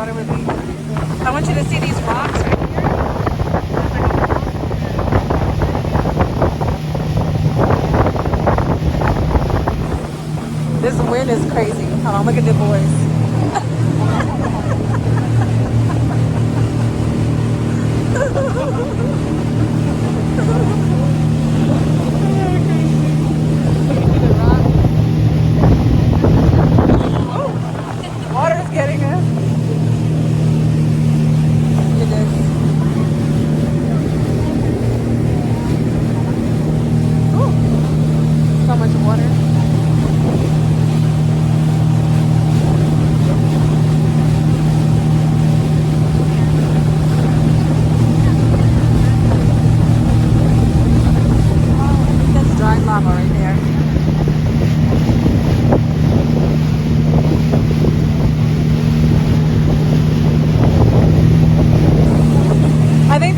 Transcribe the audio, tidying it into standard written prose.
water would be. I want you to see these rocks right here. This wind is crazy. Hold on, look at the boys.